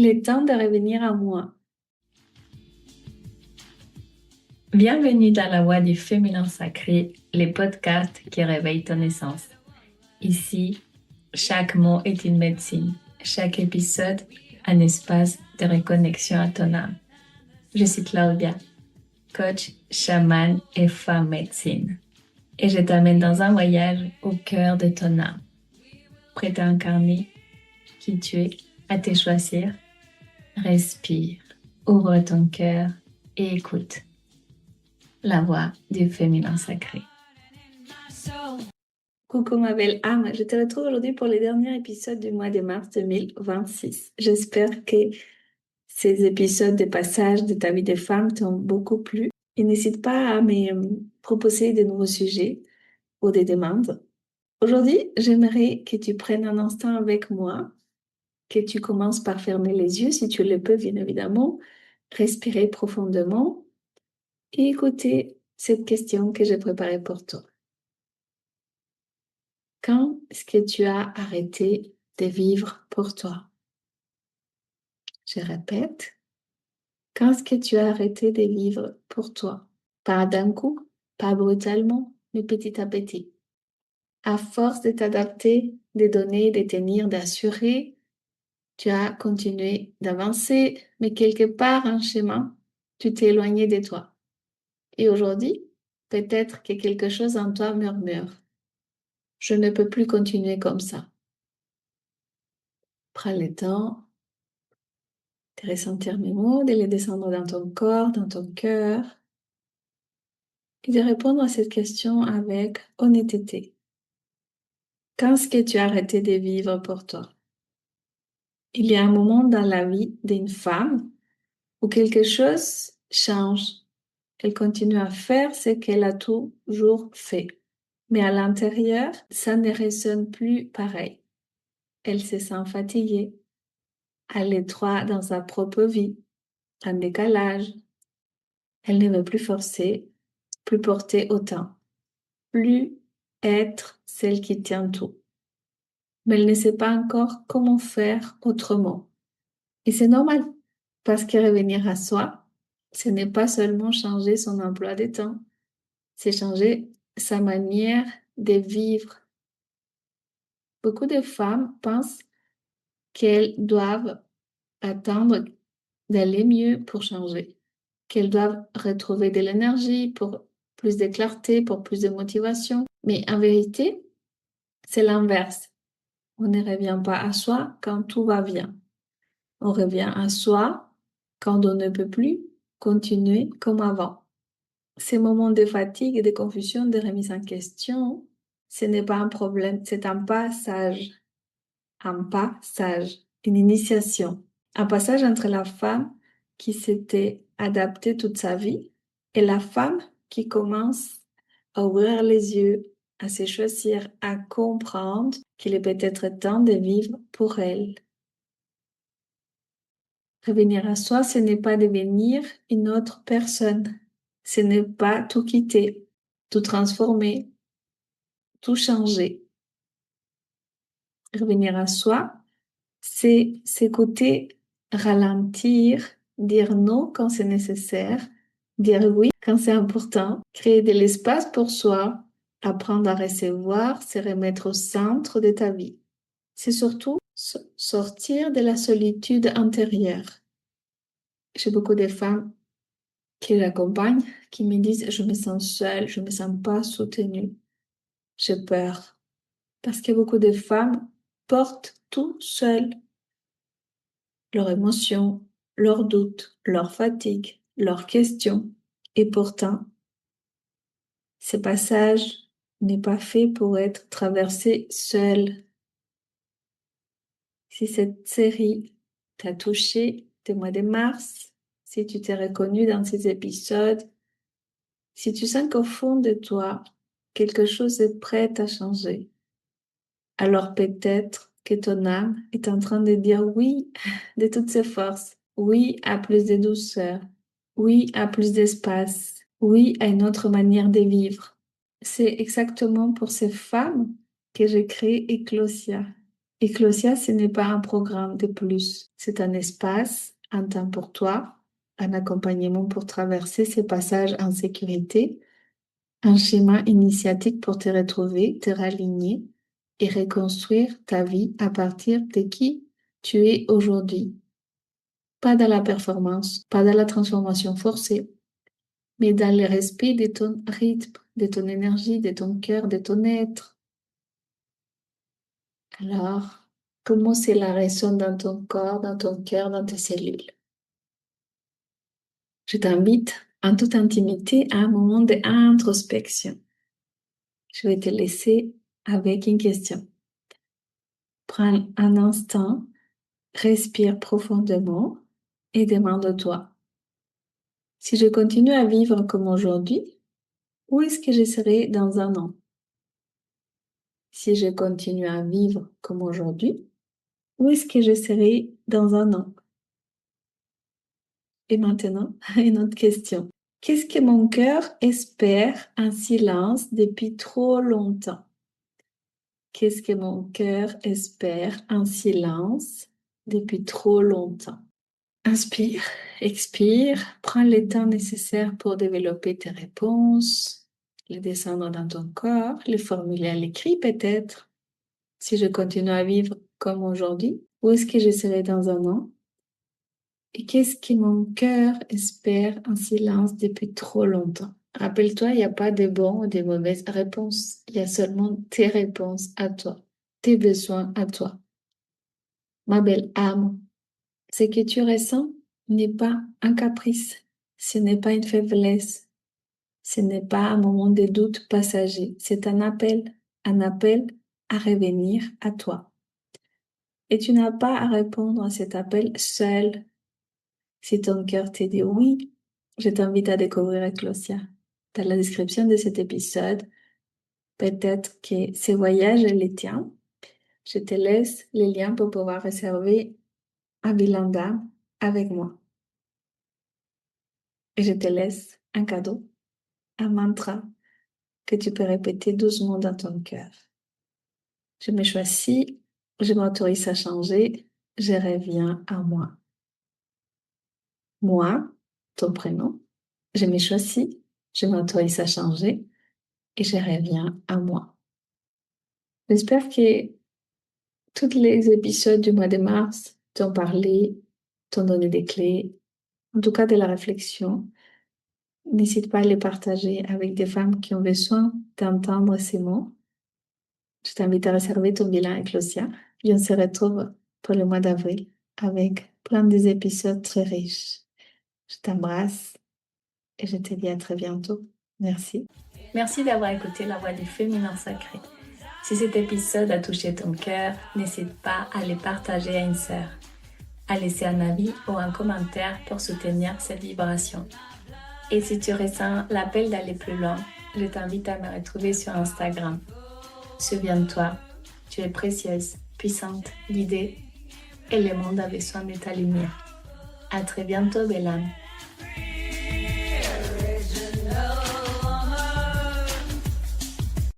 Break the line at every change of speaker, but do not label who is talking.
Il est temps de revenir à moi.
Bienvenue dans la voie du féminin sacré, les podcasts qui réveillent ton essence. Ici, chaque mot est une médecine, chaque épisode un espace de reconnexion à ton âme. Je suis Claudia, coach, chamane et femme médecine. Et je t'amène dans un voyage au cœur de ton âme. Prête à incarner qui tu es, à te choisir. Respire, ouvre ton cœur et écoute la voix du féminin sacré.
Coucou ma belle âme, je te retrouve aujourd'hui pour le dernier épisode du mois de mars 2026. J'espère que ces épisodes de passage de ta vie de femme t'ont beaucoup plu. Et n'hésite pas à me proposer de nouveaux sujets ou des demandes. Aujourd'hui, j'aimerais que tu prennes un instant avec moi, que tu commences par fermer les yeux si tu le peux, bien évidemment, respirer profondément et écouter cette question que j'ai préparée pour toi. Quand est-ce que tu as arrêté de vivre pour toi? Je répète, quand est-ce que tu as arrêté de vivre pour toi? Pas d'un coup, pas brutalement, mais petit à petit. À force de t'adapter, de donner, de tenir, d'assurer, tu as continué d'avancer, mais quelque part en chemin, tu t'es éloigné de toi. Et aujourd'hui, peut-être que quelque chose en toi murmure. Je ne peux plus continuer comme ça. Prends le temps de ressentir mes mots, de les descendre dans ton corps, dans ton cœur, et de répondre à cette question avec honnêteté. Quand est-ce que tu as arrêté de vivre pour toi? Il y a un moment dans la vie d'une femme où quelque chose change. Elle continue à faire ce qu'elle a toujours fait. Mais à l'intérieur, ça ne résonne plus pareil. Elle se sent fatiguée, à l'étroit dans sa propre vie, en décalage. Elle ne veut plus forcer, plus porter autant, plus être celle qui tient tout. Mais elle ne sait pas encore comment faire autrement. Et c'est normal, parce que revenir à soi, ce n'est pas seulement changer son emploi de temps, c'est changer sa manière de vivre. Beaucoup de femmes pensent qu'elles doivent attendre d'aller mieux pour changer, qu'elles doivent retrouver de l'énergie pour plus de clarté, pour plus de motivation. Mais en vérité, c'est l'inverse. On ne revient pas à soi quand tout va bien. On revient à soi quand on ne peut plus continuer comme avant. Ces moments de fatigue, et de confusion, de remise en question, ce n'est pas un problème, c'est un passage, une initiation, un passage entre la femme qui s'était adaptée toute sa vie et la femme qui commence à ouvrir les yeux, à se choisir, à comprendre qu'il est peut-être temps de vivre pour elle. Revenir à soi, ce n'est pas devenir une autre personne. Ce n'est pas tout quitter, tout transformer, tout changer. Revenir à soi, c'est s'écouter, ralentir, dire non quand c'est nécessaire, dire oui quand c'est important, créer de l'espace pour soi, apprendre à recevoir, se remettre au centre de ta vie. C'est surtout sortir de la solitude intérieure. J'ai beaucoup de femmes qui j'accompagne qui me disent je me sens seule, je me sens pas soutenue. J'ai peur parce que beaucoup de femmes portent tout seules, leurs émotions, leurs doutes, leurs fatigues, leurs questions. Et pourtant, ce passage n'est pas fait pour être traversé seul. Si cette série t'a touché des mois de mars, si tu t'es reconnu dans ces épisodes, si tu sens qu'au fond de toi, quelque chose est prêt à changer, alors peut-être que ton âme est en train de dire oui de toutes ses forces, oui à plus de douceur, oui à plus d'espace, oui à une autre manière de vivre. C'est exactement pour ces femmes que j'ai créé Eclosia. Eclosia, ce n'est pas un programme de plus. C'est un espace, un temps pour toi, un accompagnement pour traverser ces passages en sécurité, un schéma initiatique pour te retrouver, te réaligner et reconstruire ta vie à partir de qui tu es aujourd'hui. Pas dans la performance, pas dans la transformation forcée, mais dans le respect de ton rythme, de ton énergie, de ton cœur, de ton être. Alors, comment cela résonne dans ton corps, dans ton cœur, dans tes cellules? Je t'invite en toute intimité à un moment d'introspection. Je vais te laisser avec une question. Prends un instant, respire profondément et demande-toi, si je continue à vivre comme aujourd'hui, où est-ce que je serai dans un an? Si je continue à vivre comme aujourd'hui, où est-ce que je serai dans un an? Et maintenant, une autre question. Qu'est-ce que mon cœur espère en silence depuis trop longtemps? Qu'est-ce que mon cœur espère en silence depuis trop longtemps? Inspire, expire, prends le temps nécessaire pour développer tes réponses, les descendre dans ton corps, les formuler à l'écrit peut-être. Si je continue à vivre comme aujourd'hui, où est-ce que je serai dans un an? Et qu'est-ce que mon cœur espère en silence depuis trop longtemps? Rappelle-toi, il n'y a pas de bonnes ou de mauvaises réponses. Il y a seulement tes réponses à toi, tes besoins à toi. Ma belle âme, ce que tu ressens n'est pas un caprice, ce n'est pas une faiblesse, ce n'est pas un moment de doute passager, c'est un appel à revenir à toi. Et tu n'as pas à répondre à cet appel seul. Si ton cœur te dit oui, je t'invite à découvrir Eclosia. Dans la description de cet épisode, peut-être que ce voyage est le tien. Je te laisse les liens pour pouvoir réserver un bilan d'âme avec moi. Et je te laisse un cadeau, un mantra que tu peux répéter doucement dans ton cœur. Je me choisis, je m'autorise à changer, je reviens à moi. Moi, ton prénom, je me choisis, je m'autorise à changer et je reviens à moi. J'espère que tous les épisodes du mois de mars t'ont parlé, t'ont donné des clés, en tout cas de la réflexion. N'hésite pas à les partager avec des femmes qui ont besoin d'entendre ces mots. Je t'invite à réserver ton bilan avec Lucia et on se retrouve pour le mois d'avril avec plein d'épisodes très riches. Je t'embrasse et je te dis à très bientôt. Merci.
Merci d'avoir écouté La Voix du Féminin Sacré. Si cet épisode a touché ton cœur, n'hésite pas à le partager à une sœur, à laisser un avis ou un commentaire pour soutenir cette vibration. Et si tu ressens l'appel d'aller plus loin, je t'invite à me retrouver sur Instagram. Souviens-toi, tu es précieuse, puissante, guidée et le monde a besoin de ta lumière. À très bientôt, belle âme.